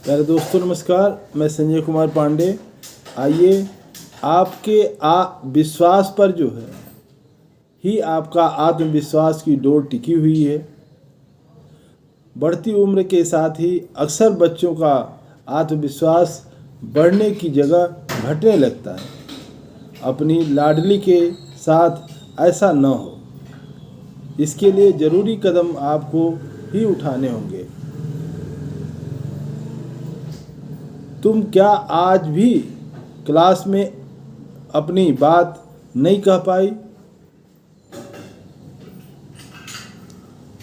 प्यारे दोस्तों नमस्कार, मैं संजय कुमार पांडे। आइए, आपके विश्वास पर जो है ही आपका आत्मविश्वास की डोर टिकी हुई है। बढ़ती उम्र के साथ ही अक्सर बच्चों का आत्मविश्वास बढ़ने की जगह घटने लगता है। अपनी लाडली के साथ ऐसा न हो, इसके लिए ज़रूरी कदम आपको ही उठाने होंगे। तुम क्या आज भी क्लास में अपनी बात नहीं कह पाई?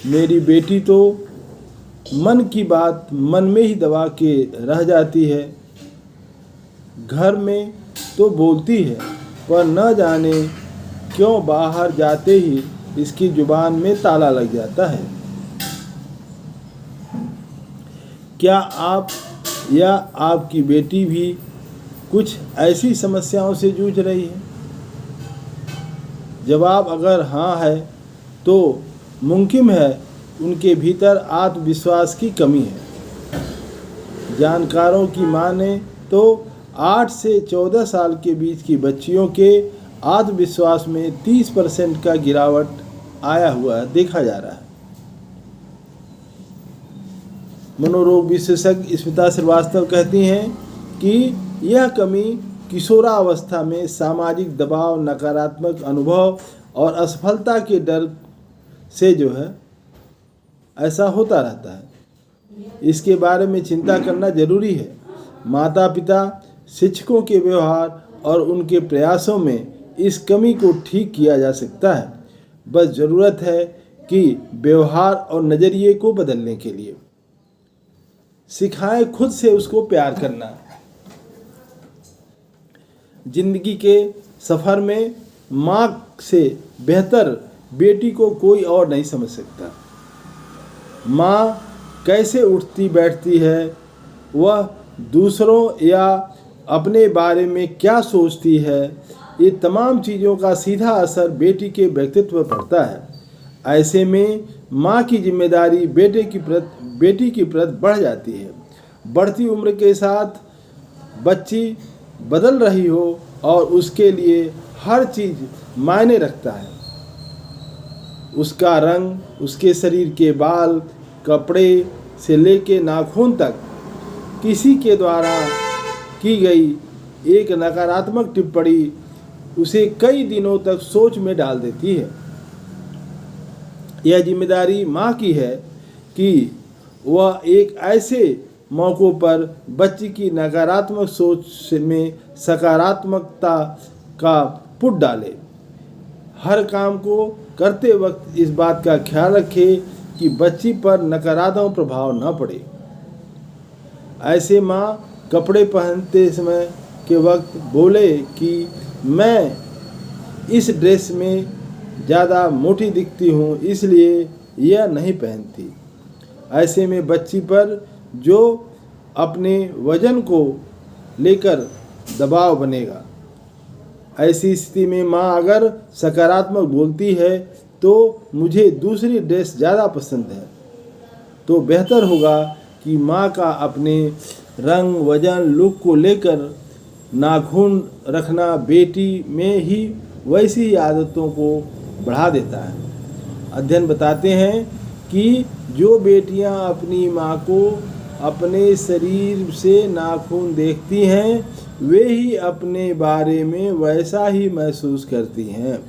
मेरी बेटी तो मन की बात मन में ही दबा के रह जाती है। घर में तो बोलती है, पर न जाने क्यों बाहर जाते ही इसकी जुबान में ताला लग जाता है। क्या आप या आपकी बेटी भी कुछ ऐसी समस्याओं से जूझ रही है? जवाब अगर हाँ है तो मुमकिन है उनके भीतर आत्मविश्वास की कमी है। जानकारों की माने तो 8 से 14 साल के बीच की बच्चियों के आत्मविश्वास में 30% का गिरावट आया हुआ देखा जा रहा है। मनोरोग विशेषज्ञ स्मिता श्रीवास्तव कहती हैं कि यह कमी किशोरावस्था में सामाजिक दबाव, नकारात्मक अनुभव और असफलता के डर से जो है ऐसा होता रहता है। इसके बारे में चिंता करना जरूरी है। माता पिता, शिक्षकों के व्यवहार और उनके प्रयासों में इस कमी को ठीक किया जा सकता है। बस ज़रूरत है कि व्यवहार और नज़रिए को बदलने के लिए सिखाएं खुद से उसको प्यार करना। जिंदगी के सफ़र में माँ से बेहतर बेटी को कोई और नहीं समझ सकता। माँ कैसे उठती बैठती है, वह दूसरों या अपने बारे में क्या सोचती है, ये तमाम चीज़ों का सीधा असर बेटी के व्यक्तित्व पर पड़ता है। ऐसे में माँ की जिम्मेदारी बेटी की प्रति बढ़ जाती है। बढ़ती उम्र के साथ बच्ची बदल रही हो और उसके लिए हर चीज़ मायने रखता है। उसका रंग, उसके शरीर के बाल, कपड़े से लेके नाखून तक किसी के द्वारा की गई एक नकारात्मक टिप्पणी उसे कई दिनों तक सोच में डाल देती है। यह जिम्मेदारी माँ की है कि वह एक ऐसे मौक़ों पर बच्ची की नकारात्मक सोच में सकारात्मकता का पुट डाले। हर काम को करते वक्त इस बात का ख्याल रखे कि बच्ची पर नकारात्मक प्रभाव न पड़े। ऐसे माँ कपड़े पहनते समय के वक्त बोले कि मैं इस ड्रेस में ज़्यादा मोटी दिखती हूँ, इसलिए यह नहीं पहनती। ऐसे में बच्ची पर जो अपने वजन को लेकर दबाव बनेगा। ऐसी स्थिति में माँ अगर सकारात्मक बोलती है तो मुझे दूसरी ड्रेस ज़्यादा पसंद है, तो बेहतर होगा कि माँ का अपने रंग, वजन, लुक को लेकर नाखून रखना बेटी में ही वैसी ही आदतों को बढ़ा देता है। अध्ययन बताते हैं कि जो बेटियां अपनी माँ को अपने शरीर से नाखून देखती हैं, वे ही अपने बारे में वैसा ही महसूस करती हैं।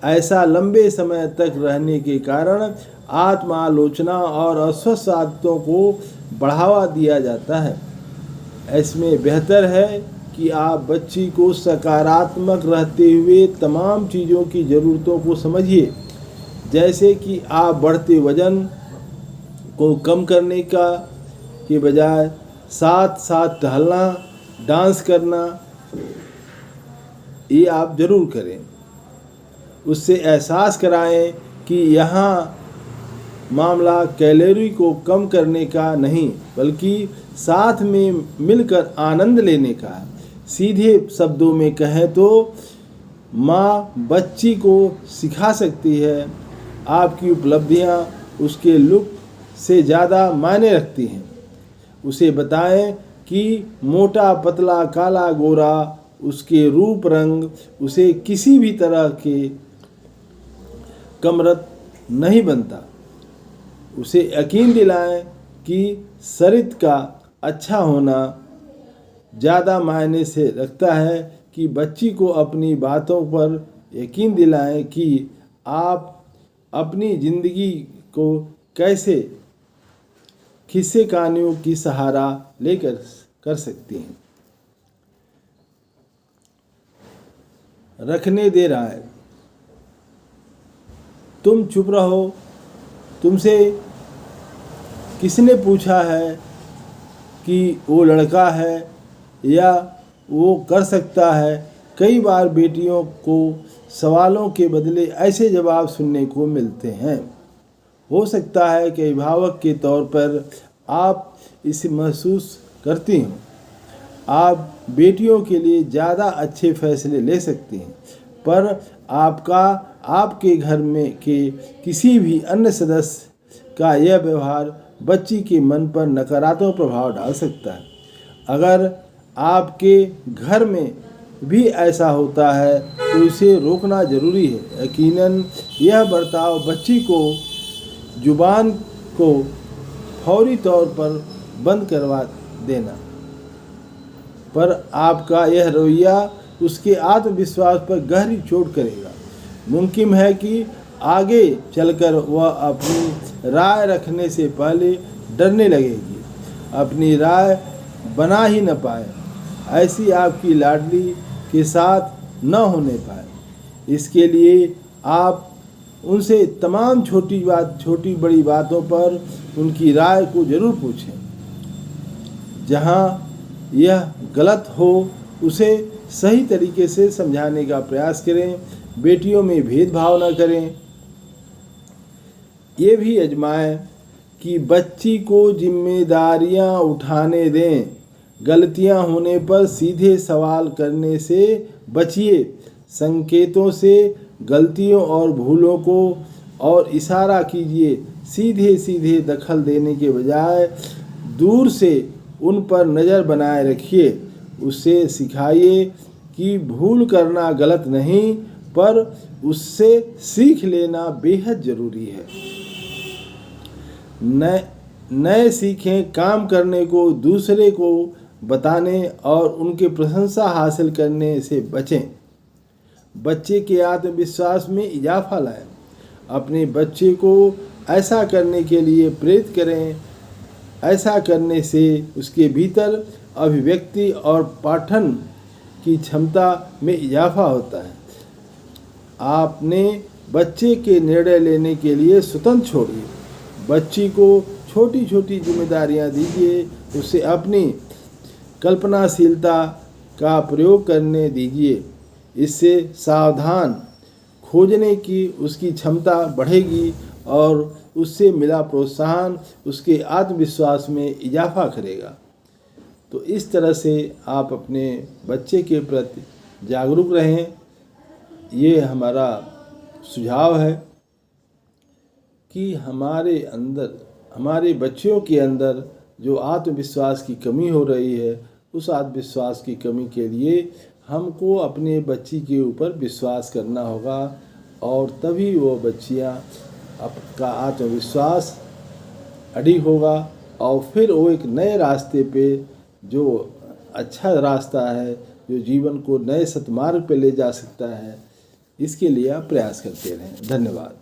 ऐसा लंबे समय तक रहने के कारण आत्मालोचना और अस्वस्थ आदतों को बढ़ावा दिया जाता है। इसमें बेहतर है कि आप बच्ची को सकारात्मक रहते हुए तमाम चीज़ों की ज़रूरतों को समझिए, जैसे कि आप बढ़ते वजन को कम करने के बजाय साथ साथ टहलना, डांस करना, ये आप ज़रूर करें। उससे एहसास कराएं कि यहाँ मामला कैलोरी को कम करने का नहीं, बल्कि साथ में मिलकर आनंद लेने का है। सीधे शब्दों में कहें तो माँ बच्ची को सिखा सकती है, आपकी उपलब्धियाँ उसके लुक से ज़्यादा मायने रखती हैं। उसे बताएं कि मोटा पतला काला गोरा उसके रूप रंग उसे किसी भी तरह के कमरत नहीं बनता। उसे यकीन दिलाएं कि शरीर का अच्छा होना ज़्यादा मायने से रखता है। कि बच्ची को अपनी बातों पर यकीन दिलाएं कि आप अपनी ज़िंदगी को कैसे किस्से कहानियों की सहारा लेकर कर सकती हैं। रखने दे रहा है, तुम चुप रहो। तुमसे किसने पूछा है कि वो लड़का है या वो कर सकता है। कई बार बेटियों को सवालों के बदले ऐसे जवाब सुनने को मिलते हैं। हो सकता है कि अभिभावक के तौर पर आप इसे महसूस करती हो। आप बेटियों के लिए ज़्यादा अच्छे फैसले ले सकती हैं, पर आपके घर में के किसी भी अन्य सदस्य का यह व्यवहार बच्ची के मन पर नकारात्मक प्रभाव डाल सकता है। अगर आपके घर में भी ऐसा होता है तो इसे रोकना जरूरी है। यकीनन यह बर्ताव बच्ची को जुबान को फौरी तौर पर बंद करवा देना, पर आपका यह रवैया उसके आत्मविश्वास पर गहरी चोट करेगा। मुमकिन है कि आगे चलकर वह अपनी राय रखने से पहले डरने लगेगी, अपनी राय बना ही न पाए, ऐसी आपकी लाडली के साथ न होने पाए। इसके लिए आप उनसे तमाम छोटी बड़ी बातों पर उनकी राय को जरूर पूछें। जहाँ यह गलत हो उसे सही तरीके से समझाने का प्रयास करें। बेटियों में भेदभाव न करें। ये भी आजमाएं कि बच्ची को जिम्मेदारियां उठाने दें। गलतियां होने पर सीधे सवाल करने से बचिए। संकेतों से गलतियों और भूलों को और इशारा कीजिए। सीधे सीधे दखल देने के बजाय दूर से उन पर नज़र बनाए रखिए। उससे सिखाइए कि भूल करना गलत नहीं, पर उससे सीख लेना बेहद ज़रूरी है। नए सीखें काम करने को, दूसरे को बताने और उनके प्रशंसा हासिल करने से बचें। बच्चे के आत्मविश्वास में इजाफा लाएं। अपने बच्चे को ऐसा करने के लिए प्रेरित करें। ऐसा करने से उसके भीतर अभिव्यक्ति और पाठन की क्षमता में इजाफा होता है। आपने बच्चे के निर्णय लेने के लिए स्वतंत्र छोड़िए। बच्ची को छोटी छोटी जिम्मेदारियां दीजिए। उसे अपनी कल्पनाशीलता का प्रयोग करने दीजिए। इससे सावधान खोजने की उसकी क्षमता बढ़ेगी और उससे मिला प्रोत्साहन उसके आत्मविश्वास में इजाफा करेगा। तो इस तरह से आप अपने बच्चे के प्रति जागरूक रहें। ये हमारा सुझाव है कि हमारे बच्चों के अंदर जो आत्मविश्वास की कमी हो रही है, उस आत्मविश्वास की कमी के लिए हमको अपने बच्ची के ऊपर विश्वास करना होगा और तभी वो बच्चियाँ का आत्मविश्वास अडिग होगा और फिर वो एक नए रास्ते पे, जो अच्छा रास्ता है, जो जीवन को नए सतमार्ग पे ले जा सकता है, इसके लिए आप प्रयास करते रहें। धन्यवाद।